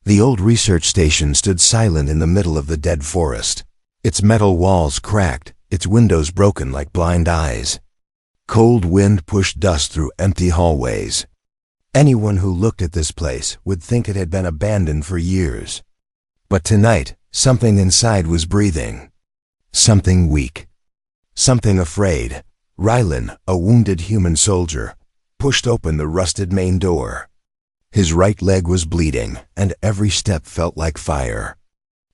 The old research station stood silent in the middle of the dead forest. Its metal walls cracked, its windows broken like blind eyes. Cold wind pushed dust through empty hallways. Anyone who looked at this place would think it had been abandoned for years. But tonight, something inside was breathing. Something weak. Something afraid. Rylan, a wounded human soldier, pushed open the rusted main door. His right leg was bleeding, and every step felt like fire.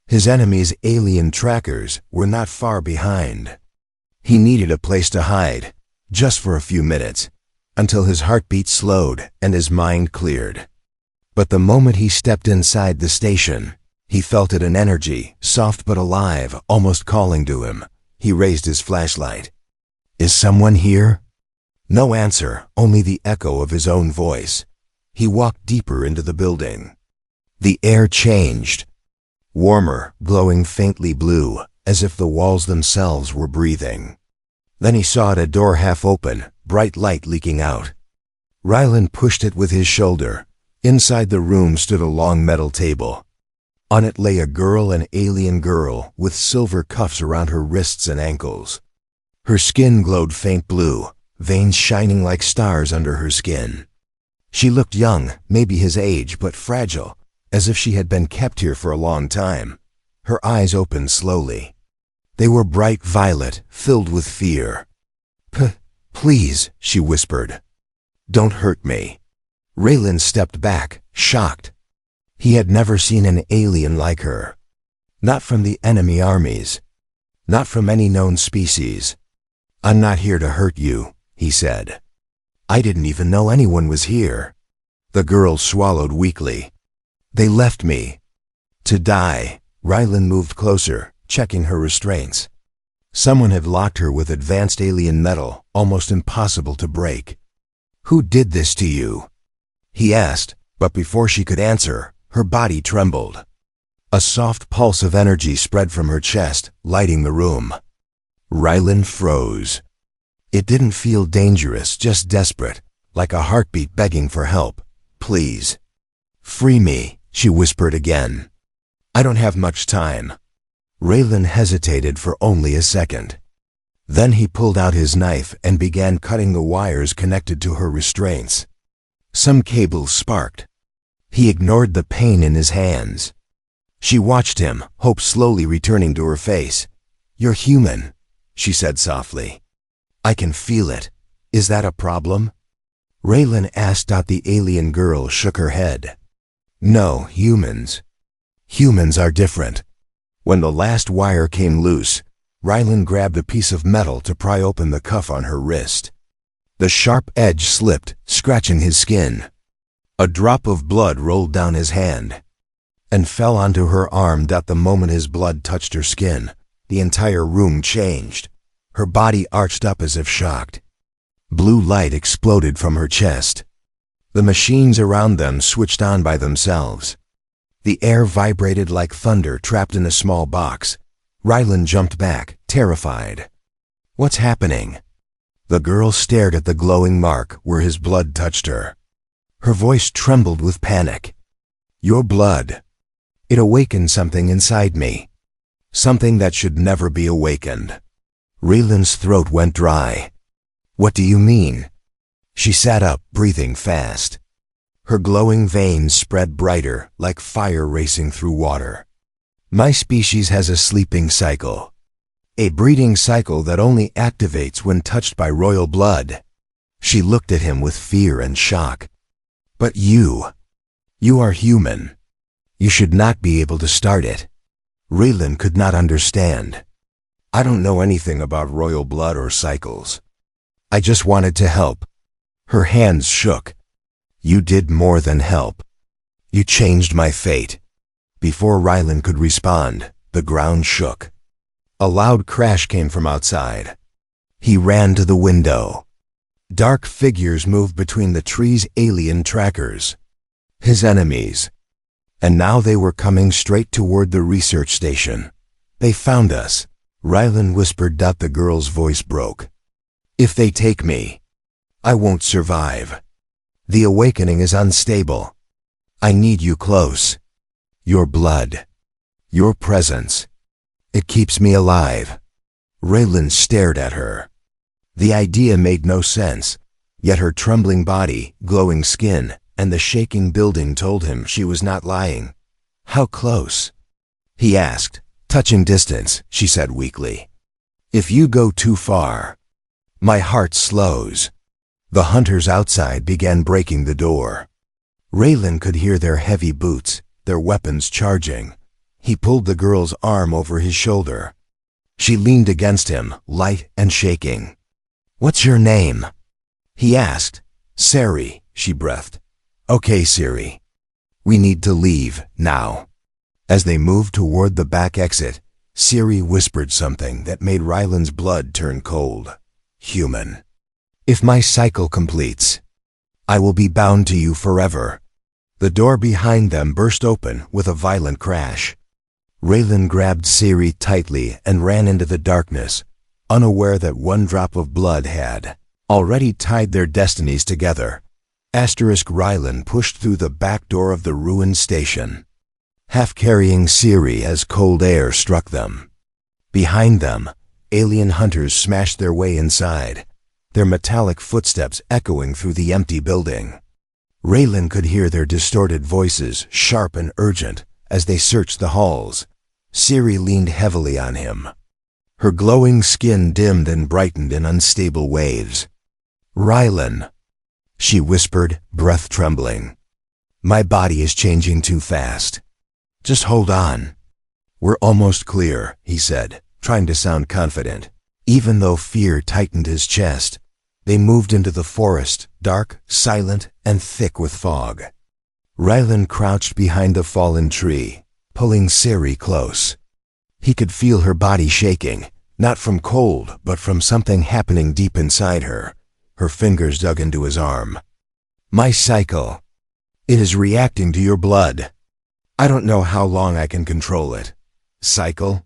His enemy's alien trackers were not far behind. He needed a place to hide, just for a few minutes, until his heartbeat slowed and his mind cleared. But the moment he stepped inside the station, he felt it, an energy, soft but alive, almost calling to him. He raised his flashlight. "Is someone here?" No answer, only the echo of his own voice. He walked deeper into the building. The air changed. Warmer, glowing faintly blue, as if the walls themselves were breathing. Then he saw a door half open, bright light leaking out. Rylan pushed it with his shoulder. Inside the room stood a long metal table. On it lay a girl, an alien girl, with silver cuffs around her wrists and ankles. Her skin glowed faint blue, veins shining like stars under her skin. She looked young, maybe his age, but fragile, as if she had been kept here for a long time. Her eyes opened slowly. They were bright violet, filled with fear. Please, she whispered. Don't hurt me." Raylan stepped back, shocked. He had never seen an alien like her. Not from the enemy armies. Not from any known species. "I'm not here to hurt you," he said. "I didn't even know anyone was here." The girl swallowed weakly. "They left me to die." Rylan moved closer, checking her restraints. Someone had locked her with advanced alien metal, almost impossible to break. "Who did this to you?" he asked, but before she could answer, her body trembled. A soft pulse of energy spread from her chest, lighting the room. Rylan froze. It didn't feel dangerous, just desperate, like a heartbeat begging for help. "Please, free me," she whispered again. "I don't have much time." Raylan hesitated for only a second. Then he pulled out his knife and began cutting the wires connected to her restraints. Some cables sparked. He ignored the pain in his hands. She watched him, hope slowly returning to her face. "You're human," she said softly. "I can feel it. Is that a problem?" Raylan asked. The alien girl shook her head. "No, humans. Humans are different." When the last wire came loose, Rylan grabbed a piece of metal to pry open the cuff on her wrist. The sharp edge slipped, scratching his skin. A drop of blood rolled down his hand and fell onto her arm. The moment his blood touched her skin, the entire room changed. Her body arched up as if shocked. Blue light exploded from her chest. The machines around them switched on by themselves. The air vibrated like thunder trapped in a small box. Rylan jumped back, terrified. "What's happening?" The girl stared at the glowing mark where his blood touched her. Her voice trembled with panic. "Your blood. It awakened something inside me. Something that should never be awakened." Raylan's throat went dry. "What do you mean?" She sat up, breathing fast. Her glowing veins spread brighter, like fire racing through water. "My species has a sleeping cycle. A breeding cycle that only activates when touched by royal blood." She looked at him with fear and shock. "But you are human. You should not be able to start it." Raylan could not understand. "I don't know anything about royal blood or cycles. I just wanted to help." Her hands shook. "You did more than help. You changed my fate." Before Rylan could respond, the ground shook. A loud crash came from outside. He ran to the window. Dark figures moved between the trees, alien trackers. His enemies. And now they were coming straight toward the research station. "They found us," Rylan whispered. The girl's voice broke. "If they take me, I won't survive. The awakening is unstable. I need you close." Your blood. Your presence. It keeps me alive. Raylan stared at her. The idea made no sense, yet her trembling body, glowing skin, and the shaking building told him she was not lying. How close? He asked. Touching distance, she said weakly. If you go too far. My heart slows. The hunters outside began breaking the door. Raylan could hear their heavy boots, their weapons charging. He pulled the girl's arm over his shoulder. She leaned against him, light and shaking. What's your name? He asked. Sari, she breathed. Okay, Siri. We need to leave, now. As they moved toward the back exit, Siri whispered something that made Ryland's blood turn cold. Human. If my cycle completes, I will be bound to you forever. The door behind them burst open with a violent crash. Raylan grabbed Siri tightly and ran into the darkness, unaware that one drop of blood had already tied their destinies together. Ryland pushed through the back door of the ruined station, half carrying Siri as cold air struck them. Behind them, alien hunters smashed their way inside, their metallic footsteps echoing through the empty building. Raylan could hear their distorted voices, sharp and urgent, as they searched the halls. Siri leaned heavily on him. Her glowing skin dimmed and brightened in unstable waves. Rylan, she whispered, breath trembling. My body is changing too fast. Just hold on. We're almost clear, he said, trying to sound confident. Even though fear tightened his chest, they moved into the forest, dark, silent, and thick with fog. Rylan crouched behind a fallen tree, pulling Siri close. He could feel her body shaking, not from cold, but from something happening deep inside her. Her fingers dug into his arm. My cycle. It is reacting to your blood. I don't know how long I can control it. Cycle?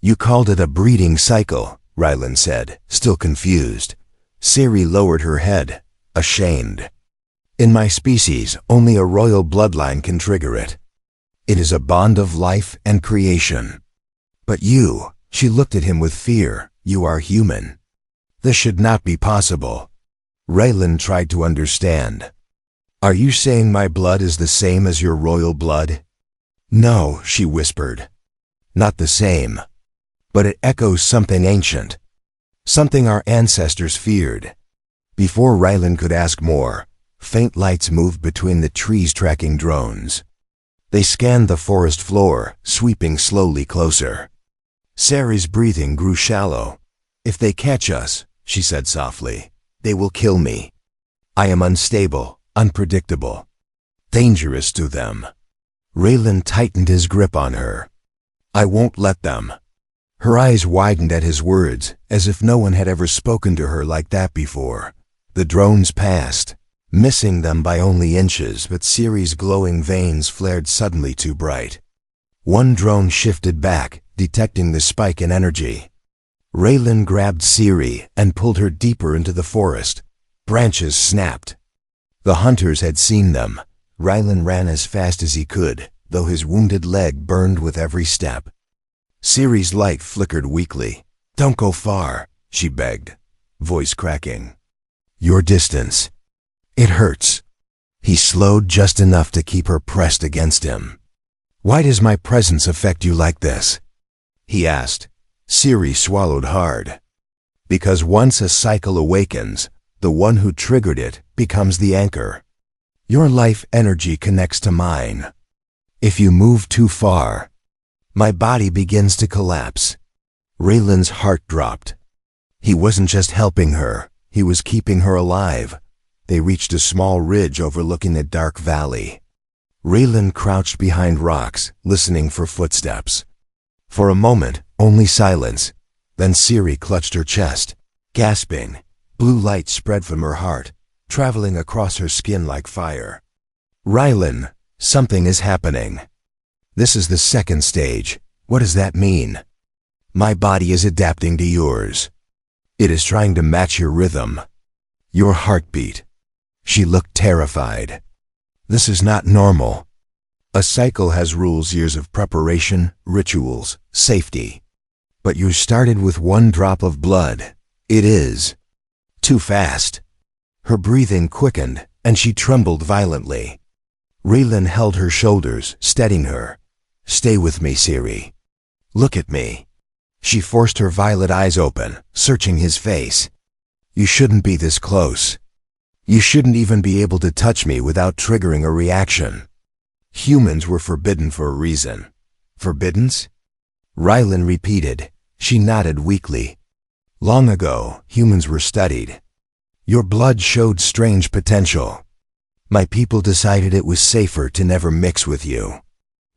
You called it a breeding cycle, Rylan said, still confused. Siri lowered her head, ashamed. In my species, only a royal bloodline can trigger it. It is a bond of life and creation. But you, she looked at him with fear, you are human. This should not be possible. Raylan tried to understand. Are you saying my blood is the same as your royal blood? No, she whispered. Not the same. But it echoes something ancient. Something our ancestors feared. Before Rylan could ask more, faint lights moved between the trees tracking drones. They scanned the forest floor, sweeping slowly closer. Sari's breathing grew shallow. If they catch us, she said softly, they will kill me. I am unstable, unpredictable, dangerous to them. Raylan tightened his grip on her. I won't let them. Her eyes widened at his words, as if no one had ever spoken to her like that before. The drones passed, missing them by only inches, but Siri's glowing veins flared suddenly too bright. One drone shifted back, detecting the spike in energy. Raylan grabbed Siri and pulled her deeper into the forest. Branches snapped. The hunters had seen them. Rylan ran as fast as he could, though his wounded leg burned with every step. Siri's light flickered weakly. Don't go far, she begged, voice cracking. Your distance. It hurts. He slowed just enough to keep her pressed against him. Why does my presence affect you like this? He asked. Siri swallowed hard. Because once a cycle awakens, the one who triggered it becomes the anchor. Your life energy connects to mine. If you move too far, my body begins to collapse. Raylan's heart dropped. He wasn't just helping her, he was keeping her alive. They reached a small ridge overlooking a dark valley. Raylan crouched behind rocks, listening for footsteps. For a moment, only silence. Then Siri clutched her chest, gasping. Blue light spread from her heart, traveling across her skin like fire. Rylan, something is happening. This is the second stage. What does that mean? My body is adapting to yours. It is trying to match your rhythm. Your heartbeat. She looked terrified. This is not normal. A cycle has rules, years of preparation, rituals, safety. But you started with one drop of blood. It is too fast. Her breathing quickened, and she trembled violently. Raylan held her shoulders, steadying her. Stay with me, Siri. Look at me. She forced her violet eyes open, searching his face. You shouldn't be this close. You shouldn't even be able to touch me without triggering a reaction. Humans were forbidden for a reason. Forbiddens? Raylan repeated. She nodded weakly. Long ago, humans were studied. Your blood showed strange potential. My people decided it was safer to never mix with you.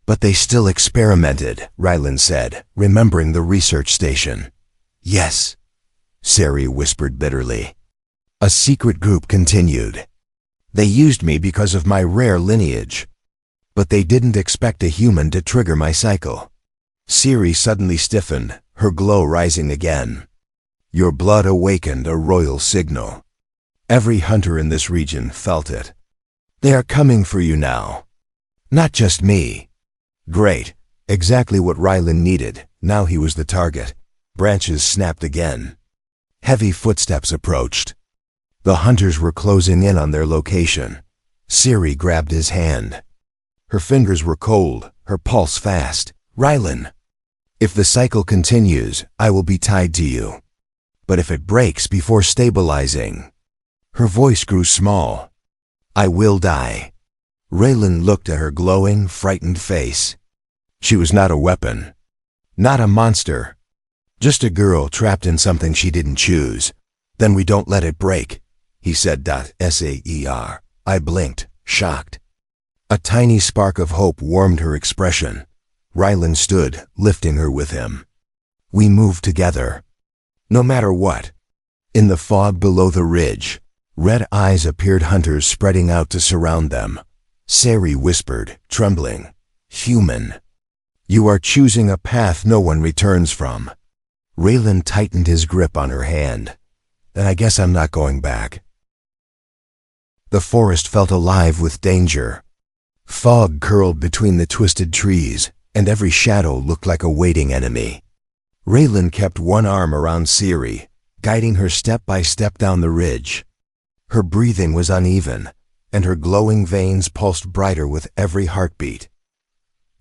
But they still experimented, Raylan said, remembering the research station. Yes, Sari whispered bitterly. A secret group continued. They used me because of my rare lineage. But they didn't expect a human to trigger my cycle. Siri suddenly stiffened, her glow rising again. Your blood awakened a royal signal. Every hunter in this region felt it. They are coming for you now. Not just me. Great. Exactly what Raylan needed. Now he was the target. Branches snapped again. Heavy footsteps approached. The hunters were closing in on their location. Siri grabbed his hand. Her fingers were cold, her pulse fast. Raylan, if the cycle continues, I will be tied to you. But if it breaks before stabilizing... Her voice grew small. I will die. Raylan looked at her glowing, frightened face. She was not a weapon. Not a monster. Just a girl trapped in something she didn't choose. Then we don't let it break, he said. Saer. I blinked, shocked. A tiny spark of hope warmed her expression. Raylan stood, lifting her with him. We moved together. No matter what. In the fog below the ridge, red eyes appeared, hunters spreading out to surround them. Sari whispered, trembling. Human. You are choosing a path no one returns from. Raylan tightened his grip on her hand. Then I guess I'm not going back. The forest felt alive with danger. Fog curled between the twisted trees, and every shadow looked like a waiting enemy. Raylan kept one arm around Siri, guiding her step by step down the ridge. Her breathing was uneven, and her glowing veins pulsed brighter with every heartbeat.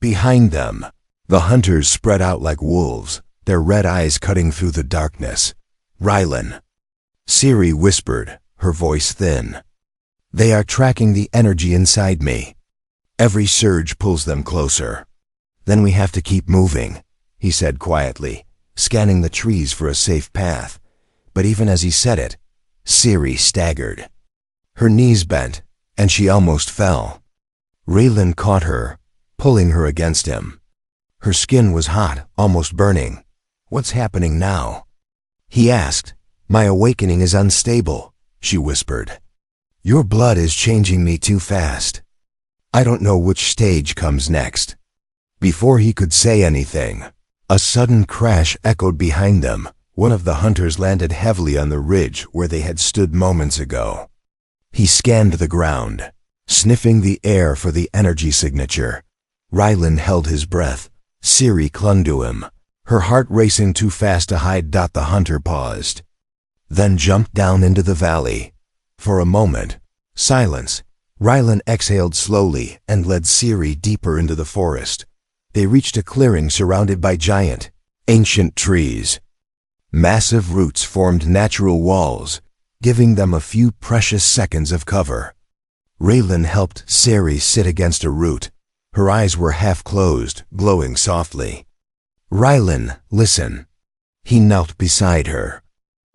Behind them, the hunters spread out like wolves, their red eyes cutting through the darkness. Raylan. Siri whispered, her voice thin. They are tracking the energy inside me. Every surge pulls them closer. Then we have to keep moving, he said quietly, scanning the trees for a safe path. But even as he said it, Siri staggered. Her knees bent, and she almost fell. Raylan caught her, pulling her against him. Her skin was hot, almost burning. What's happening now? He asked. My awakening is unstable, she whispered. Your blood is changing me too fast. I don't know which stage comes next. Before he could say anything, a sudden crash echoed behind them. One of the hunters landed heavily on the ridge where they had stood moments ago. He scanned the ground, sniffing the air for the energy signature. Raylan held his breath. Siri clung to him, her heart racing too fast to hide. The hunter paused, then jumped down into the valley. For a moment, silence. Raylan exhaled slowly and led Siri deeper into the forest. They reached a clearing surrounded by giant, ancient trees. Massive roots formed natural walls, giving them a few precious seconds of cover. Raylan helped Siri sit against a root. Her eyes were half closed, glowing softly. Raylan, listen. He knelt beside her.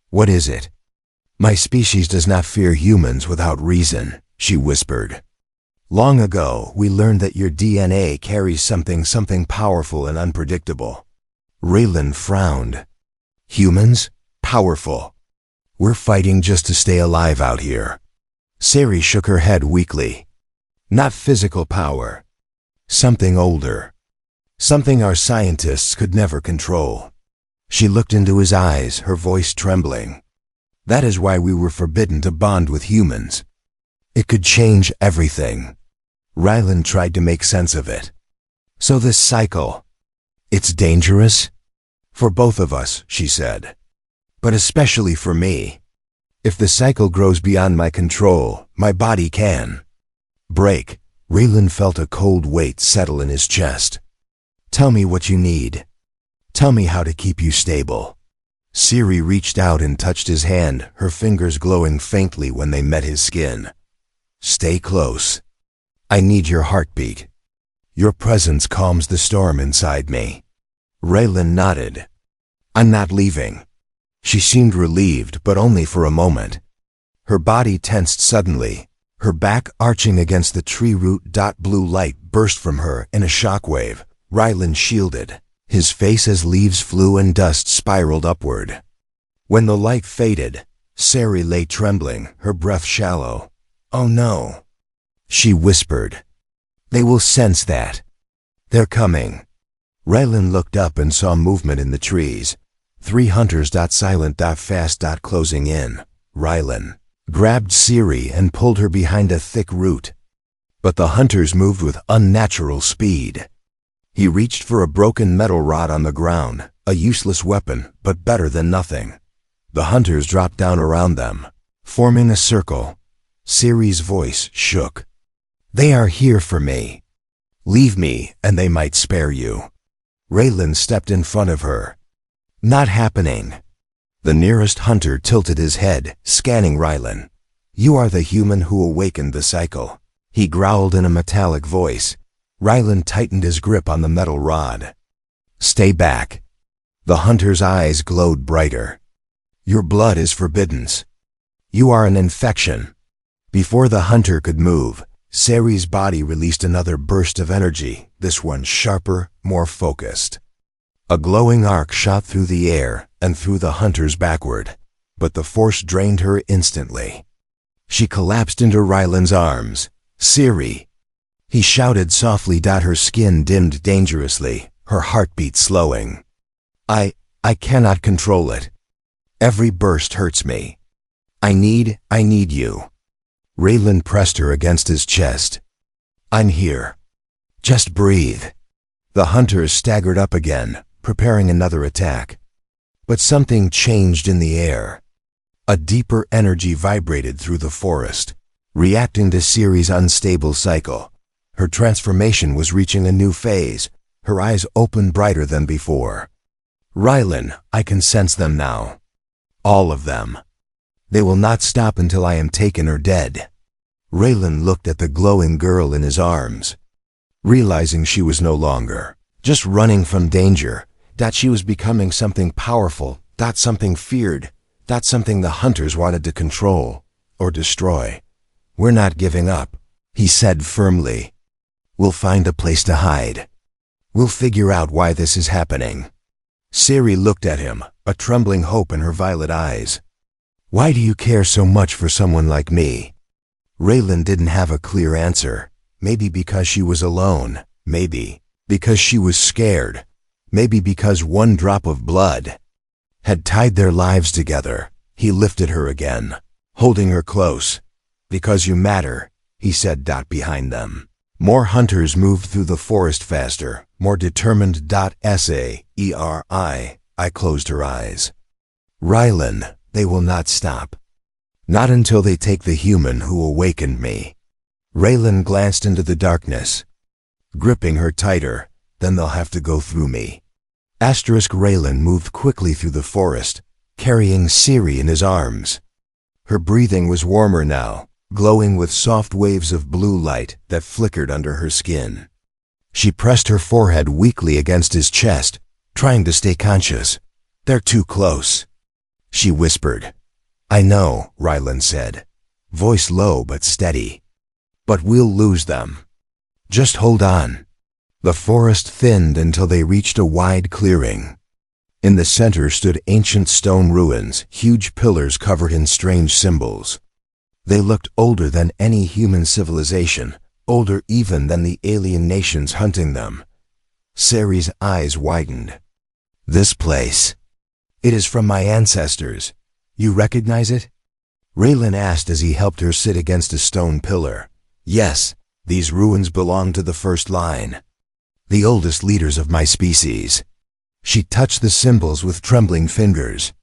What is it? My species does not fear humans without reason, she whispered. Long ago, we learned that your DNA carries something powerful and unpredictable. Raylan frowned. Humans? Powerful. We're fighting just to stay alive out here. Sari shook her head weakly. Not physical power. Something older. Something our scientists could never control. She looked into his eyes, her voice trembling. That is why we were forbidden to bond with humans. It could change everything. Rylan tried to make sense of it. So this cycle, it's dangerous? For both of us, she said. But especially for me. If the cycle grows beyond my control, my body can break. Rylan felt a cold weight settle in his chest. Tell me what you need. Tell me how to keep you stable. Ciri reached out and touched his hand, her fingers glowing faintly when they met his skin. Stay close. I need your heartbeat. Your presence calms the storm inside me. Rylan nodded. I'm not leaving. She seemed relieved, but only for a moment. Her body tensed suddenly, her back arching against the tree root. Blue light burst from her in a shockwave. Rylan shielded, his face as leaves flew and dust spiraled upward. When the light faded, Ciri lay trembling, her breath shallow. Oh no, she whispered. They will sense that. They're coming. Rylan looked up and saw movement in the trees. 3 hunters. Silent. Fast. Closing in. Rylan grabbed Ciri and pulled her behind a thick root. But the hunters moved with unnatural speed. He reached for a broken metal rod on the ground, a useless weapon, but better than nothing. The hunters dropped down around them, forming a circle. Ciri's voice shook. They are here for me. Leave me, and they might spare you. Rylan stepped in front of her. Not happening. The nearest hunter tilted his head, scanning Rylan. You are the human who awakened the cycle, he growled in a metallic voice. Rylan tightened his grip on the metal rod. Stay back. The hunter's eyes glowed brighter. Your blood is forbidden. You are an infection. Before the hunter could move, Ciri's body released another burst of energy, this one sharper, more focused. A glowing arc shot through the air and through the hunters backward, but the force drained her instantly. She collapsed into Rylan's arms. Ciri! He shouted softly. Her skin dimmed dangerously, her heartbeat slowing. I cannot control it. Every burst hurts me. I need you. Rylan pressed her against his chest. I'm here. Just breathe. The hunters staggered up again, preparing another attack. But something changed in the air. A deeper energy vibrated through the forest, reacting to Ciri's unstable cycle. Her transformation was reaching a new phase, her eyes opened brighter than before. Rylan, I can sense them now. All of them. They will not stop until I am taken or dead. Rylan looked at the glowing girl in his arms. Realizing she was no longer just running from danger, that she was becoming something powerful, that something feared, that something the hunters wanted to control or destroy. We're not giving up, he said firmly. We'll find a place to hide. We'll figure out why this is happening. Ciri looked at him, a trembling hope in her violet eyes. Why do you care so much for someone like me? Rylan didn't have a clear answer. Maybe because she was alone. Maybe because she was scared. Maybe because one drop of blood had tied their lives together. He lifted her again, holding her close. Because you matter, he said. Behind them, more hunters moved through the forest faster, more determined. Sari. I closed her eyes. Rylan, they will not stop. Not until they take the human who awakened me. Rylan glanced into the darkness, gripping her tighter. Then they'll have to go through me. Rylan moved quickly through the forest, carrying Ciri in his arms. Her breathing was warmer now, glowing with soft waves of blue light that flickered under her skin. She pressed her forehead weakly against his chest, trying to stay conscious. They're too close, she whispered. I know, Rylan said, voice low but steady. But we'll lose them. Just hold on. The forest thinned until they reached a wide clearing. In the center stood ancient stone ruins, huge pillars covered in strange symbols. They looked older than any human civilization, older even than the alien nations hunting them. Ciri's eyes widened. This place. It is from my ancestors. You recognize it? Rylan asked as he helped her sit against a stone pillar. Yes, These ruins belong to the first line, the oldest leaders of my species. She touched the symbols with trembling fingers.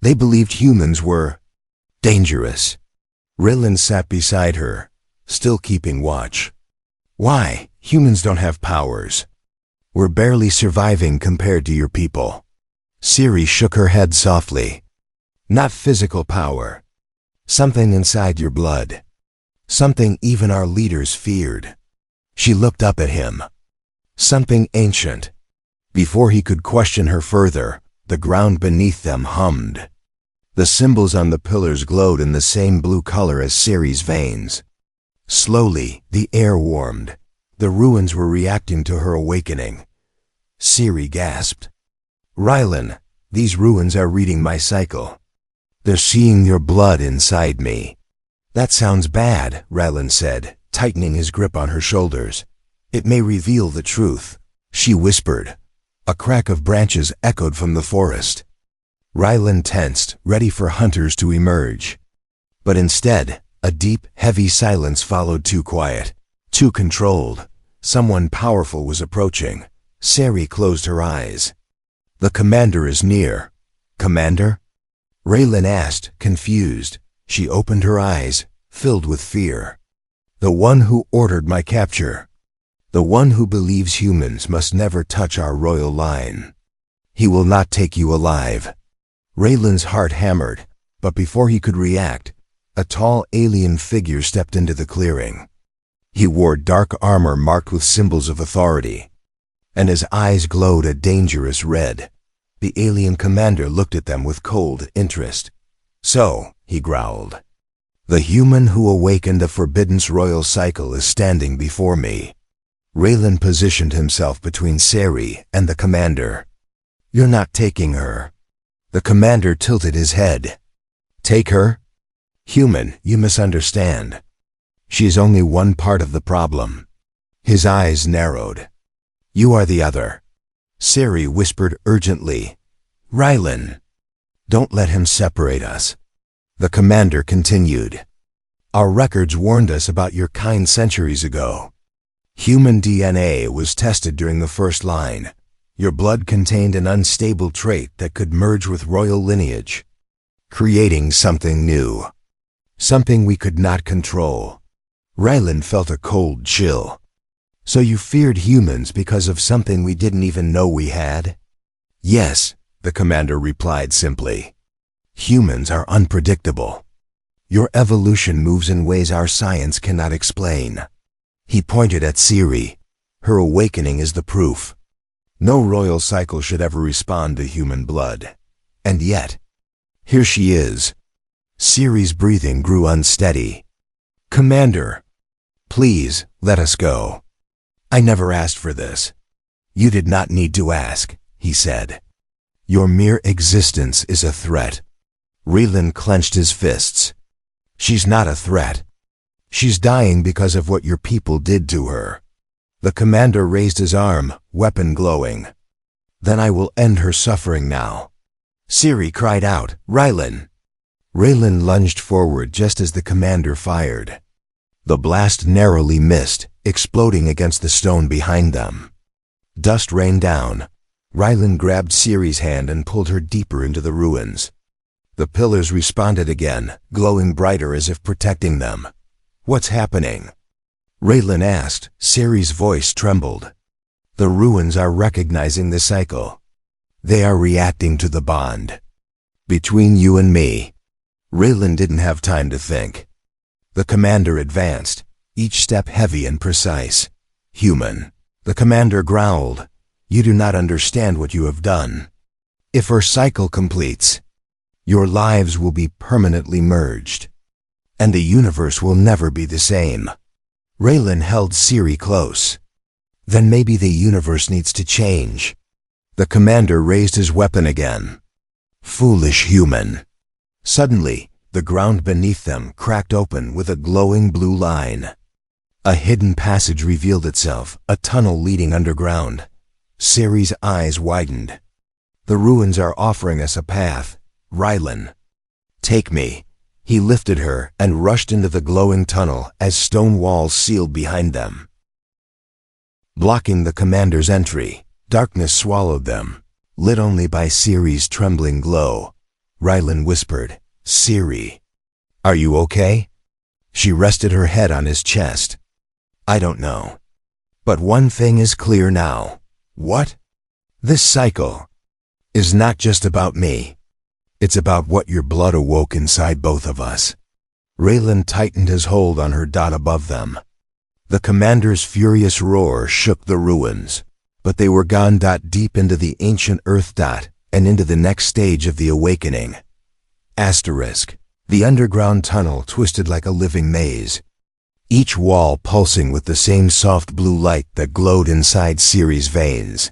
They believed humans were dangerous. Raylan sat beside her, still keeping watch. Why? Humans don't have powers. We're barely surviving compared to your people. Siri shook her head softly. Not physical power. Something inside your blood. Something even our leaders feared. She looked up at him. Something ancient. Before he could question her further, the ground beneath them hummed. The symbols on the pillars glowed in the same blue color as Siri's veins. Slowly, the air warmed. The ruins were reacting to her awakening. Siri gasped. Raylan, these ruins are reading my cycle. They're seeing your blood inside me. That sounds bad, Raylan said, tightening his grip on her shoulders. It may reveal the truth, she whispered. A crack of branches echoed from the forest. Raylan tensed, ready for hunters to emerge. But instead, a deep, heavy silence followed. Too quiet, too controlled. Someone powerful was approaching. Siri closed her eyes. The commander is near. Commander? Raylan asked, confused. She opened her eyes, filled with fear. The one who ordered my capture. The one who believes humans must never touch our royal line. He will not take you alive. Raylan's heart hammered, but before he could react, a tall alien figure stepped into the clearing. He wore dark armor marked with symbols of authority, and his eyes glowed a dangerous red. The alien commander looked at them with cold interest. So, he growled, the human who awakened the Forbidden's royal cycle is standing before me. Raylan positioned himself between Siri and the commander. You're not taking her. The commander tilted his head. Take her? Human, you misunderstand. She is only one part of the problem. His eyes narrowed. You are the other. Siri whispered urgently. Raylan, don't let him separate us. The commander continued. Our records warned us about your kind centuries ago. Human DNA was tested during the first line. Your blood contained an unstable trait that could merge with royal lineage, creating something new. Something we could not control. Raylan felt a cold chill. So you feared humans because of something we didn't even know we had? Yes, the commander replied simply. Humans are unpredictable. Your evolution moves in ways our science cannot explain. He pointed at Siri. Her awakening is the proof. No royal cycle should ever respond to human blood. And yet, here she is. Siri's breathing grew unsteady. Commander, please, let us go. I never asked for this. You did not need to ask, he said. Your mere existence is a threat. Raylan clenched his fists. She's not a threat. She's dying because of what your people did to her. The commander raised his arm, weapon glowing. Then I will end her suffering now. Siri cried out, Raylan. Raylan lunged forward just as the commander fired. The blast narrowly missed, exploding against the stone behind them. Dust rained down. Raylan grabbed Siri's hand and pulled her deeper into the ruins. The pillars responded again, glowing brighter as if protecting them. What's happening? Raylan asked. Siri's voice trembled. The ruins are recognizing the cycle. They are reacting to the bond between you and me. Raylan didn't have time to think. The commander advanced, each step heavy and precise. Human. The commander growled. You do not understand what you have done. If her cycle completes, your lives will be permanently merged, and the universe will never be the same. Raylan held Siri close. Then maybe the universe needs to change. The commander raised his weapon again. Foolish human. Suddenly, the ground beneath them cracked open with a glowing blue line. A hidden passage revealed itself, a tunnel leading underground. Siri's eyes widened. The ruins are offering us a path. Raylan. Take me. He lifted her and rushed into the glowing tunnel as stone walls sealed behind them. Blocking the commander's entry, darkness swallowed them, lit only by Ciri's trembling glow. Rylan whispered, "Ciri, are you okay?" She rested her head on his chest. "I don't know. But one thing is clear now." "What?" "This cycle is not just about me. It's about what your blood awoke inside both of us." Raylan tightened his hold on her above them. The commander's furious roar shook the ruins, but they were gone deep into the ancient earth and into the next stage of the awakening. The underground tunnel twisted like a living maze, each wall pulsing with the same soft blue light that glowed inside Ciri's veins.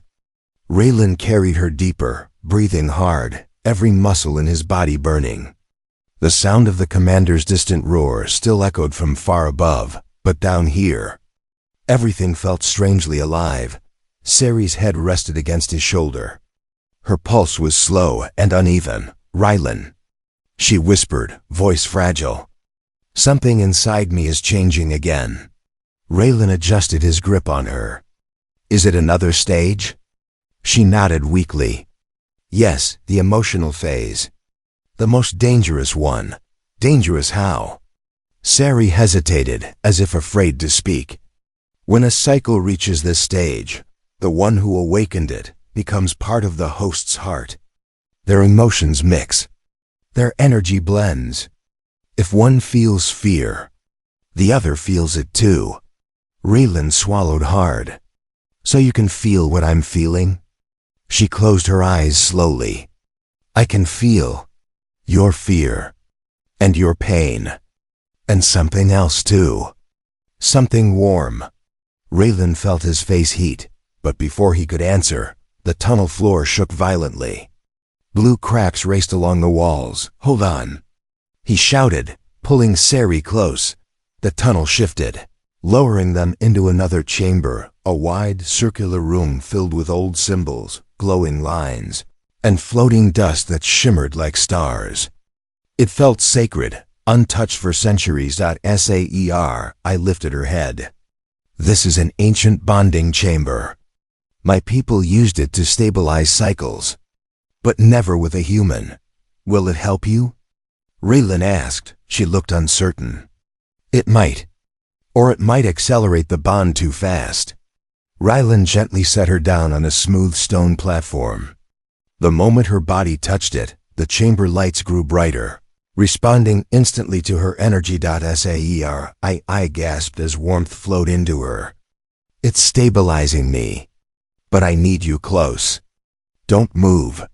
Raylan carried her deeper, breathing hard, every muscle in his body burning. The sound of the commander's distant roar still echoed from far above, but down here, everything felt strangely alive. Ciri's head rested against his shoulder. Her pulse was slow and uneven. "Rylan," she whispered, voice fragile. "Something inside me is changing again." Raylan adjusted his grip on her. "Is it another stage?" She nodded weakly. "Yes, the emotional phase. The most dangerous one." "Dangerous how?" Ciri hesitated, as if afraid to speak. "When a cycle reaches this stage, the one who awakened it becomes part of the host's heart. Their emotions mix. Their energy blends. If one feels fear, the other feels it too." Raylan swallowed hard. "So you can feel what I'm feeling?" She closed her eyes slowly. "I can feel your fear and your pain, and something else too. Something warm." Raylan felt his face heat, but before he could answer, the tunnel floor shook violently. Blue cracks raced along the walls. "Hold on," he shouted, pulling Ciri close. The tunnel shifted, lowering them into another chamber, a wide, circular room filled with old symbols, glowing lines, and floating dust that shimmered like stars. It felt sacred, untouched for centuries. I lifted her head. "This is an ancient bonding chamber. My people used it to stabilize cycles, but never with a human. Will it help you?" Raylan asked. She looked uncertain. "It might. Or it might accelerate the bond too fast." Rylan gently set her down on a smooth stone platform. The moment her body touched it, the chamber lights grew brighter, responding instantly to her energy. I gasped as warmth flowed into her. "It's stabilizing me. But I need you close. Don't move."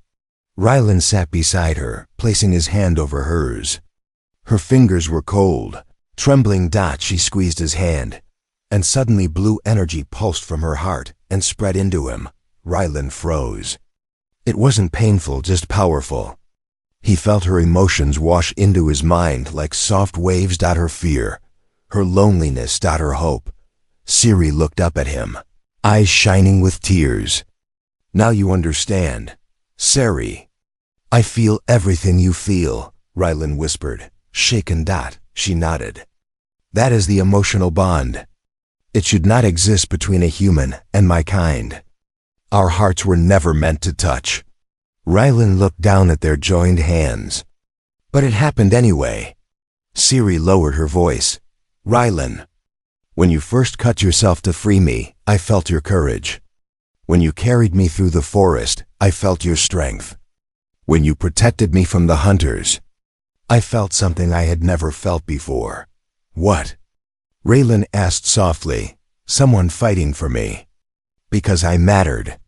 Rylan sat beside her, placing his hand over hers. Her fingers were cold. Trembling, she squeezed his hand, and suddenly blue energy pulsed from her heart and spread into him. Rylan froze. It wasn't painful, just powerful. He felt her emotions wash into his mind like soft waves. Her fear, her loneliness, her hope. Ciri looked up at him, eyes shining with tears. "Now you understand, Ciri." "I feel everything you feel," Rylan whispered. Shaken. She nodded. "That is the emotional bond. It should not exist between a human and my kind. Our hearts were never meant to touch." Rylan looked down at their joined hands. "But it happened anyway." Ciri lowered her voice. "Rylan, when you first cut yourself to free me, I felt your courage. When you carried me through the forest, I felt your strength. When you protected me from the hunters, I felt something I had never felt before." "What?" Raylan asked softly. "Someone fighting for me. Because I mattered."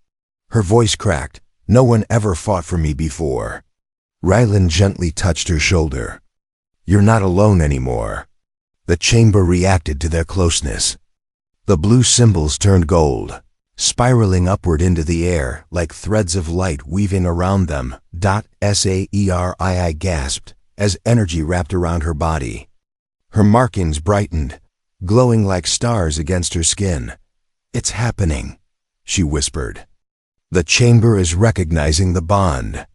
Her voice cracked. "No one ever fought for me before." Rylan gently touched her shoulder. "You're not alone anymore." The chamber reacted to their closeness. The blue symbols turned gold, spiraling upward into the air like threads of light weaving around them. Sarii gasped as energy wrapped around her body. Her markings brightened, glowing like stars against her skin. "It's happening," she whispered. "The chamber is recognizing the bond.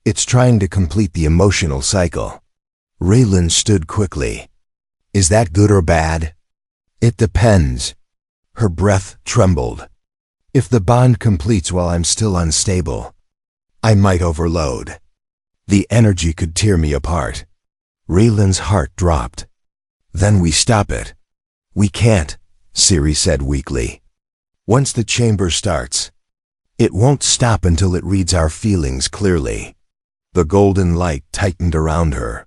It's trying to complete the emotional cycle." Raylan stood quickly. Is that good or bad? It depends. Her breath trembled. If the bond completes while I'm still unstable, I might overload. The energy could tear me apart. Raylan's heart dropped. Then we stop it. We can't, Siri said weakly. Once the chamber starts, it won't stop until it reads our feelings clearly. The golden light tightened around her.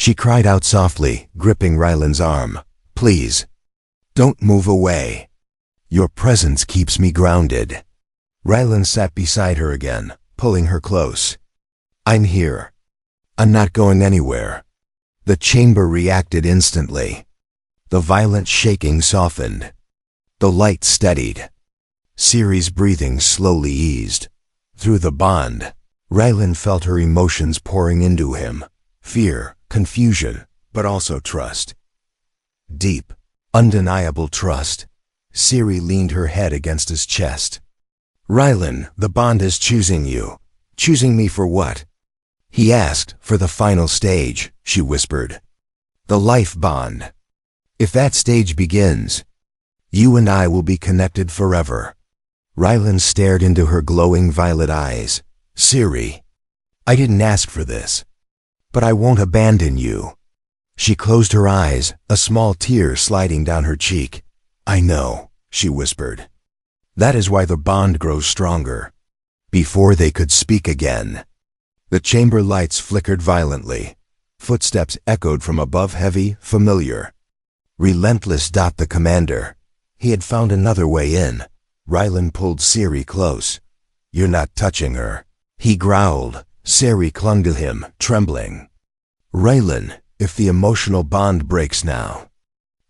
She cried out softly, gripping Raylan's arm. Please, don't move away. Your presence keeps me grounded. Raylan sat beside her again, pulling her close. I'm here. I'm not going anywhere. The chamber reacted instantly. The violent shaking softened. The light steadied. Siri's breathing slowly eased. Through the bond, Raylan felt her emotions pouring into him. Fear, confusion, but also trust. Deep, undeniable trust. Siri leaned her head against his chest. Raylan, the bond is choosing you. Choosing me for what? He asked. For the final stage, she whispered. The life bond. If that stage begins, you and I will be connected forever. Raylan stared into her glowing violet eyes. Siri, I didn't ask for this, but I won't abandon you. She closed her eyes, a small tear sliding down her cheek. I know, she whispered. That is why the bond grows stronger. Before they could speak again, the chamber lights flickered violently. Footsteps echoed from above, heavy, familiar. Relentless. The commander. He had found another way in. Raylan pulled Siri close. You're not touching her, he growled. Siri clung to him, trembling. Raylan, if the emotional bond breaks now,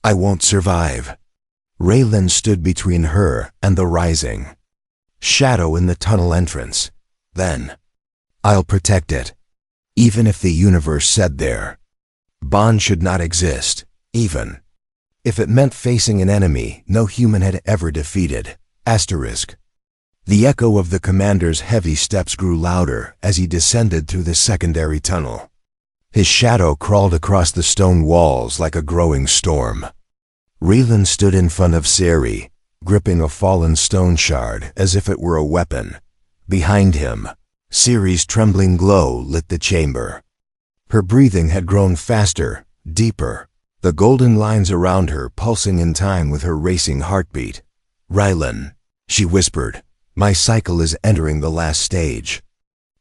I won't survive. Raylan stood between her and the rising shadow in the tunnel entrance. Then, I'll protect it, even if the universe said their bond should not exist, even if it meant facing an enemy no human had ever defeated. Asterisk. The echo of the commander's heavy steps grew louder as he descended through the secondary tunnel. His shadow crawled across the stone walls like a growing storm. Raylan stood in front of Siri, gripping a fallen stone shard as if it were a weapon. Behind him, Siri's trembling glow lit the chamber. Her breathing had grown faster, deeper, the golden lines around her pulsing in time with her racing heartbeat. Raylan, she whispered, my cycle is entering the last stage.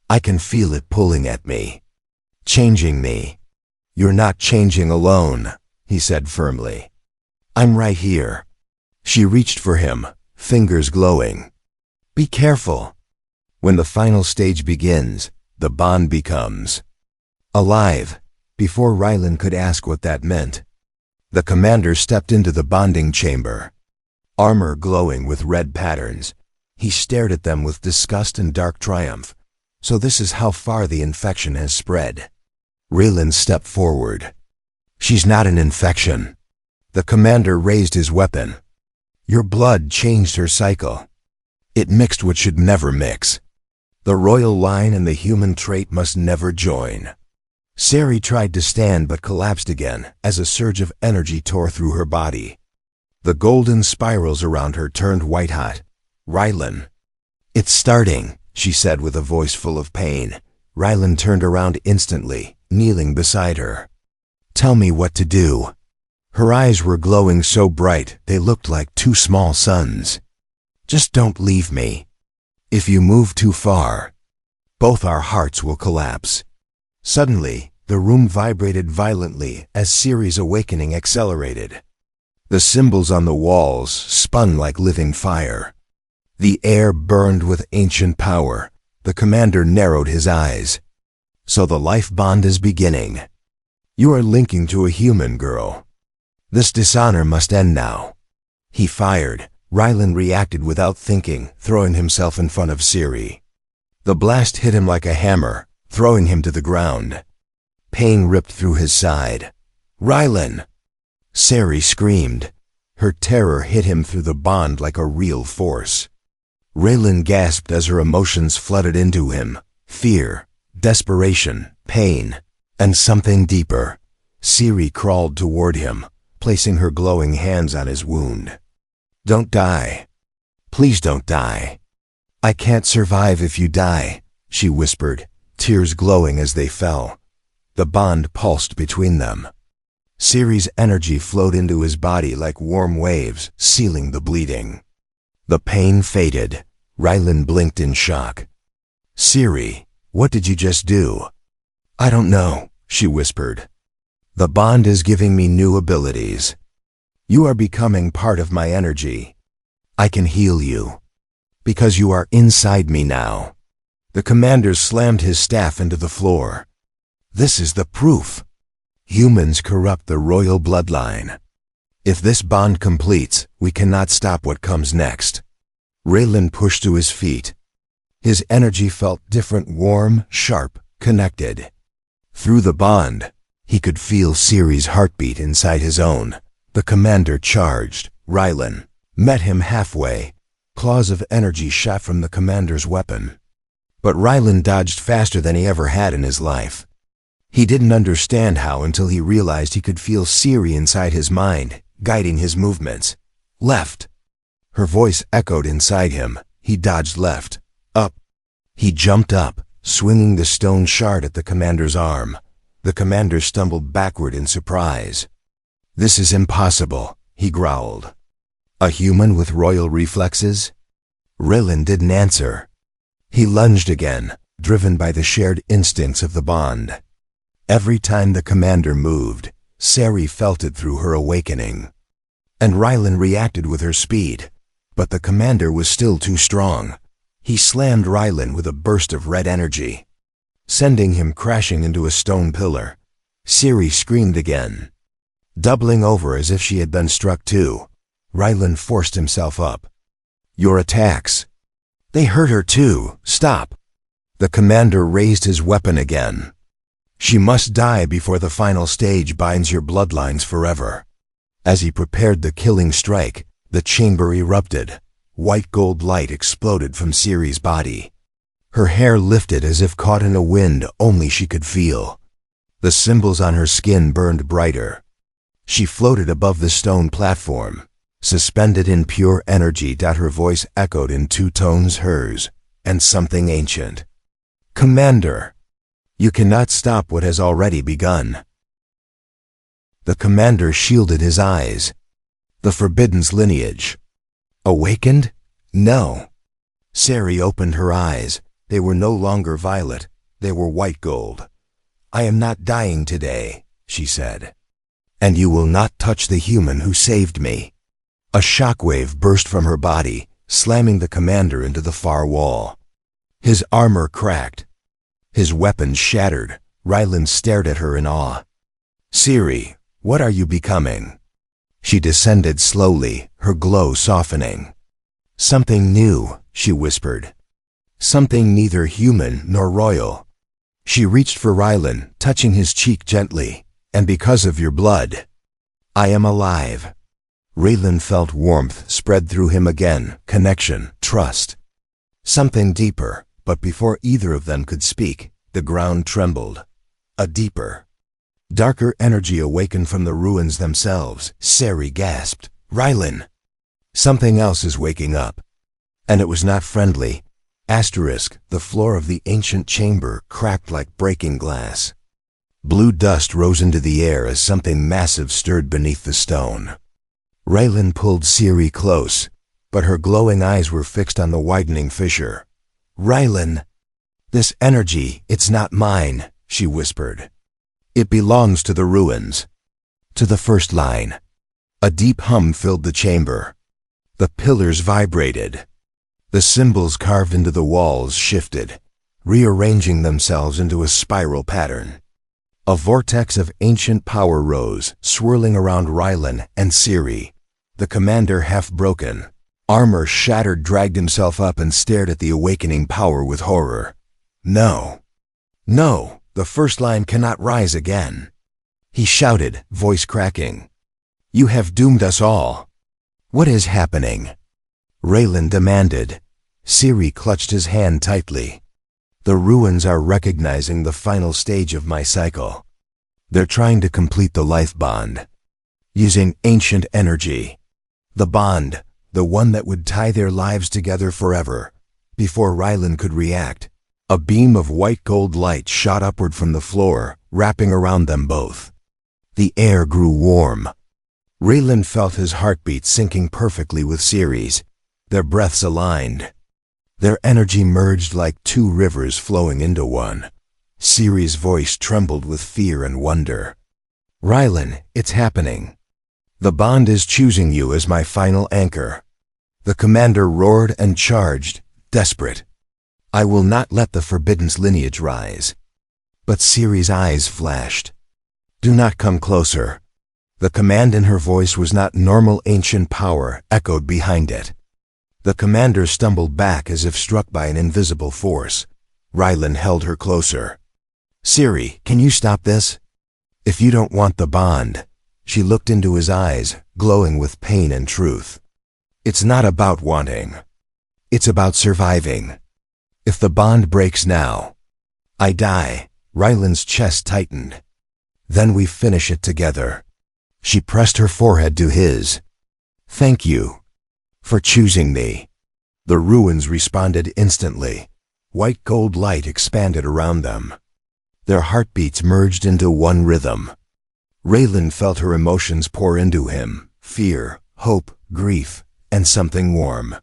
I can feel it pulling at me, changing me. You're not changing alone, he said firmly. I'm right here. She reached for him, fingers glowing. Be careful. When the final stage begins, the bond becomes alive. Before Raylan could ask what that meant, the commander stepped into the bonding chamber. Armor glowing with red patterns. He stared at them with disgust and dark triumph. So this is how far the infection has spread. Raylan stepped forward. She's not an infection. The commander raised his weapon. Your blood changed her cycle. It mixed what should never mix. The royal line and the human trait must never join. Siri tried to stand but collapsed again as a surge of energy tore through her body. The golden spirals around her turned white-hot. Raylan. It's starting, she said with a voice full of pain. Raylan turned around instantly, kneeling beside her. Tell me what to do. Her eyes were glowing so bright they looked like two small suns. Just don't leave me. If you move too far, both our hearts will collapse. Suddenly, the room vibrated violently as Siri's awakening accelerated. The symbols on the walls spun like living fire. The air burned with ancient power. The commander narrowed his eyes. So the life bond is beginning. You are linking to a human girl. This dishonor must end now. He fired. Raylan reacted without thinking, throwing himself in front of Siri. The blast hit him like a hammer, throwing him to the ground. Pain ripped through his side. Raylan! Siri screamed. Her terror hit him through the bond like a real force. Raylan gasped as her emotions flooded into him. Fear, desperation, pain. And something deeper. Siri crawled toward him, placing her glowing hands on his wound. Don't die. Please don't die. I can't survive if you die, she whispered, tears glowing as they fell. The bond pulsed between them. Siri's energy flowed into his body like warm waves, sealing the bleeding. The pain faded. Rylan blinked in shock. Siri, what did you just do? I don't know, she whispered. The bond is giving me new abilities. You are becoming part of my energy. I can heal you. Because you are inside me now. The commander slammed his staff into the floor. This is the proof. Humans corrupt the royal bloodline. If this bond completes, we cannot stop what comes next. Raylan pushed to his feet. His energy felt different, warm, sharp, connected. Through the bond, he could feel Siri's heartbeat inside his own. The commander charged. Raylan met him halfway. Claws of energy shot from the commander's weapon. But Raylan dodged faster than he ever had in his life. He didn't understand how until he realized he could feel Siri inside his mind, guiding his movements. Left. Her voice echoed inside him. He dodged left. Up. He jumped up, swinging the stone shard at the commander's arm. The commander stumbled backward in surprise. This is impossible, he growled. A human with royal reflexes? Raylan didn't answer. He lunged again, driven by the shared instincts of the bond. Every time the commander moved, Siri felt it through her awakening. And Raylan reacted with her speed. But the commander was still too strong. He slammed Raylan with a burst of red energy, sending him crashing into a stone pillar. Siri screamed again. Doubling over as if she had been struck too, Raylan forced himself up. Your attacks. They hurt her too. Stop. The commander raised his weapon again. She must die before the final stage binds your bloodlines forever. As he prepared the killing strike, the chamber erupted. White gold light exploded from Siri's body. Her hair lifted as if caught in a wind only she could feel. The symbols on her skin burned brighter. She floated above the stone platform, suspended in pure energy. Her voice echoed in two tones, hers, and something ancient. Commander, you cannot stop what has already begun. The commander shielded his eyes. The Forbidden's lineage. Awakened? No. Siri opened her eyes. They were no longer violet. They were white gold. I am not dying today, she said. And you will not touch the human who saved me. A shockwave burst from her body, slamming the commander into the far wall. His armor cracked. His weapon shattered. Raylan stared at her in awe. Siri, what are you becoming? She descended slowly, her glow softening. Something new, she whispered. Something neither human nor royal. She reached for Raylan, touching his cheek gently. And because of your blood, I am alive. Raylan felt warmth spread through him again, connection, trust. Something deeper, but before either of them could speak, the ground trembled. A deeper, darker energy awakened from the ruins themselves. Siri gasped. Raylan! Something else is waking up. And it was not friendly. The floor of the ancient chamber cracked like breaking glass. Blue dust rose into the air as something massive stirred beneath the stone. Raylan pulled Siri close, but her glowing eyes were fixed on the widening fissure. Raylan! This energy, it's not mine, she whispered. It belongs to the ruins. To the first line. A deep hum filled the chamber. The pillars vibrated. The symbols carved into the walls shifted, rearranging themselves into a spiral pattern. A vortex of ancient power rose, swirling around Raylan and Siri. The commander, half broken, armor shattered, dragged himself up and stared at the awakening power with horror. No. No, the first line cannot rise again. He shouted, voice cracking. You have doomed us all. What is happening? Raylan demanded. Siri clutched his hand tightly. The ruins are recognizing the final stage of my cycle. They're trying to complete the life bond, using ancient energy. The bond, the one that would tie their lives together forever. Before Rylan could react, a beam of white gold light shot upward from the floor, wrapping around them both. The air grew warm. Raylan felt his heartbeat syncing perfectly with Ciri's. Their breaths aligned. Their energy merged like two rivers flowing into one. Ciri's voice trembled with fear and wonder. Rylan, it's happening. The bond is choosing you as my final anchor. The commander roared and charged, desperate. I will not let the Forbidden's lineage rise. But Ciri's eyes flashed. Do not come closer. The command in her voice was not normal ancient power echoed behind it. The commander stumbled back as if struck by an invisible force. Rylan held her closer. Ciri, can you stop this? If you don't want the bond. She looked into his eyes, glowing with pain and truth. It's not about wanting. It's about surviving. If the bond breaks now, I die. Rylan's chest tightened. Then we finish it together. She pressed her forehead to his. Thank you for choosing me. The ruins responded instantly. White gold light expanded around them. Their heartbeats merged into one rhythm. Raylan felt her emotions pour into him, fear, hope, grief, and something warm.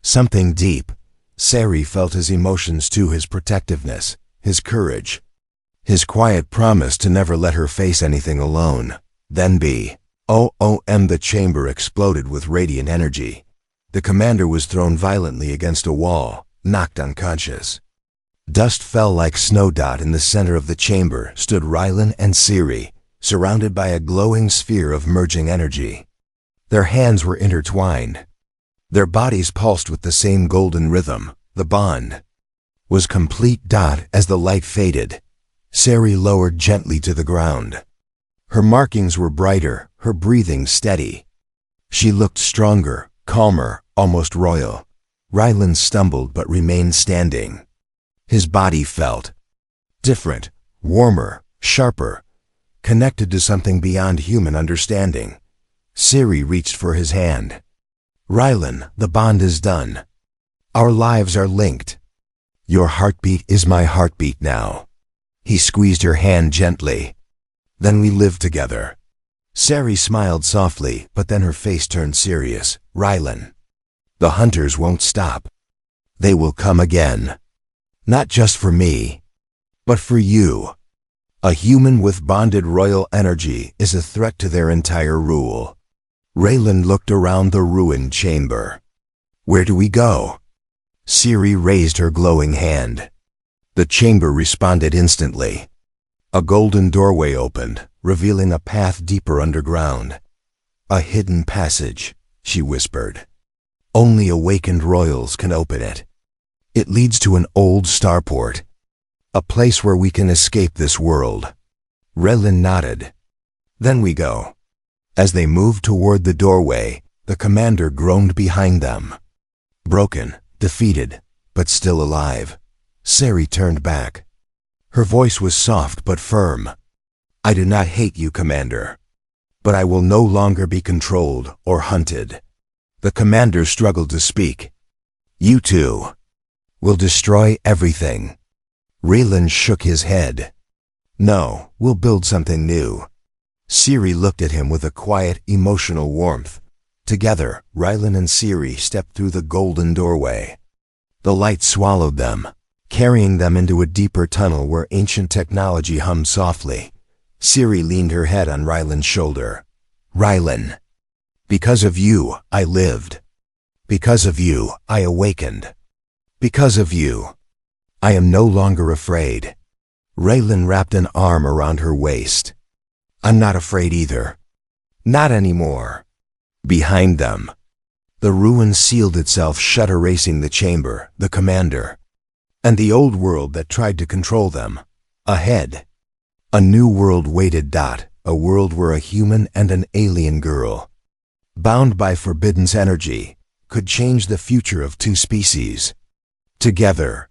Something deep. Ciri felt his emotions too, his protectiveness, his courage, his quiet promise to never let her face anything alone. Then the chamber exploded with radiant energy. The commander was thrown violently against a wall, knocked unconscious. Dust fell like snowdot. In the center of the chamber stood Rylan and Ciri, surrounded by a glowing sphere of merging energy. Their hands were intertwined. Their bodies pulsed with the same golden rhythm. The bond was complete. As the light faded, Ciri lowered gently to the ground. Her markings were brighter, her breathing steady. She looked stronger, calmer, almost royal. Rylan stumbled but remained standing. His body felt different, warmer, sharper, connected to something beyond human understanding. Ciri reached for his hand. Rylan, the bond is done. Our lives are linked. Your heartbeat is my heartbeat now. He squeezed her hand gently. Then we live together. Ciri smiled softly, but then her face turned serious. Rylan, the hunters won't stop. They will come again. Not just for me, but for you. A human with bonded royal energy is a threat to their entire rule. Raylan looked around the ruined chamber. Where do we go? Ciri raised her glowing hand. The chamber responded instantly. A golden doorway opened, revealing a path deeper underground. A hidden passage, she whispered. Only awakened royals can open it. It leads to an old starport, a place where we can escape this world. Raylan nodded. Then we go. As they moved toward the doorway, the commander groaned behind them. Broken, defeated, but still alive. Ciri turned back. Her voice was soft but firm. I do not hate you, Commander, but I will no longer be controlled or hunted. The commander struggled to speak. You too will destroy everything. Raylan shook his head. No, we'll build something new. Ciri looked at him with a quiet, emotional warmth. Together, Rylan and Ciri stepped through the golden doorway. The light swallowed them, carrying them into a deeper tunnel where ancient technology hummed softly. Ciri leaned her head on Rylan's shoulder. Rylan, because of you, I lived. Because of you, I awakened. Because of you, I am no longer afraid. Raylan wrapped an arm around her waist. I'm not afraid either. Not anymore. Behind them, the ruin sealed itself shut, erasing the chamber, the commander, and the old world that tried to control them. Ahead, a new world waited. A world where a human and an alien girl, bound by Forbidden's energy, could change the future of two species. Together,